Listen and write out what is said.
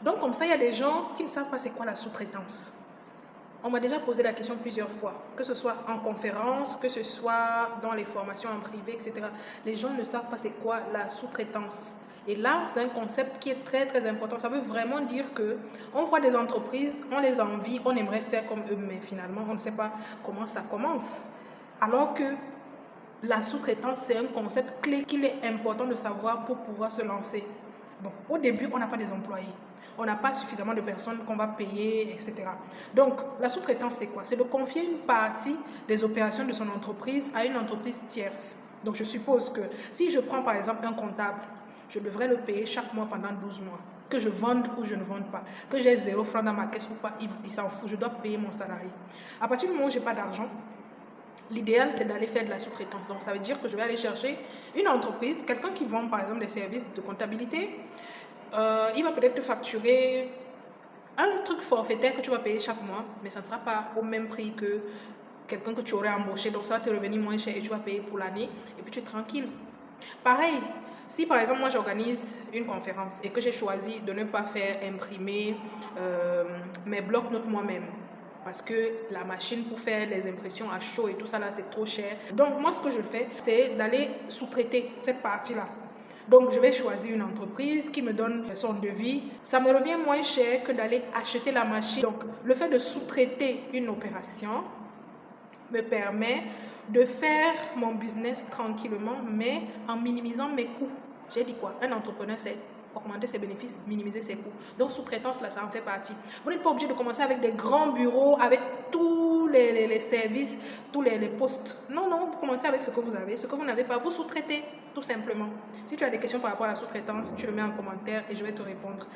Donc comme ça, il y a des gens qui ne savent pas c'est quoi la sous-traitance. On m'a déjà posé la question plusieurs fois, que ce soit en conférence, que ce soit dans les formations en privé, etc. Les gens ne savent pas c'est quoi la sous-traitance. Et là, c'est un concept qui est très très important. Ça veut vraiment dire que on voit des entreprises, on les envie, on aimerait faire comme eux, mais finalement, on ne sait pas comment ça commence. Alors que la sous-traitance, c'est un concept clé qu'il est important de savoir pour pouvoir se lancer. Bon, au début, on n'a pas des employés. On n'a pas suffisamment de personnes qu'on va payer, etc. Donc, la sous-traitance, c'est quoi? C'est de confier une partie des opérations de son entreprise à une entreprise tierce. Donc, je suppose que si je prends par exemple un comptable, je devrais le payer chaque mois pendant 12 mois. Que je vende ou je ne vende pas. Que j'ai 0 franc dans ma caisse ou pas, il s'en fout. Je dois payer mon salarié. À partir du moment où je n'ai pas d'argent, l'idéal, c'est d'aller faire de la sous-traitance. Donc, ça veut dire que je vais aller chercher une entreprise, quelqu'un qui vend par exemple des services de comptabilité. Il va peut-être te facturer un truc forfaitaire que tu vas payer chaque mois, mais ça ne sera pas au même prix que quelqu'un que tu aurais embauché. Donc, ça va te revenir moins cher et tu vas payer pour l'année et puis tu es tranquille. Pareil, si par exemple moi j'organise une conférence et que j'ai choisi de ne pas faire imprimer mes blocs-notes moi-même, parce que la machine pour faire les impressions à chaud et tout ça là c'est trop cher. Donc moi ce que je fais c'est d'aller sous-traiter cette partie-là. Donc je vais choisir une entreprise qui me donne son devis. Ça me revient moins cher que d'aller acheter la machine. Donc le fait de sous-traiter une opération me permet de faire mon business tranquillement mais en minimisant mes coûts. J'ai dit quoi? Un entrepreneur c'est augmenter ses bénéfices, minimiser ses coûts. Donc, sous-traitance, là, ça en fait partie. Vous n'êtes pas obligé de commencer avec des grands bureaux, avec tous les services, tous les postes. Non, non, vous commencez avec ce que vous avez. Ce que vous n'avez pas, vous sous-traitez, tout simplement. Si tu as des questions par rapport à la sous-traitance, tu le mets en commentaire et je vais te répondre.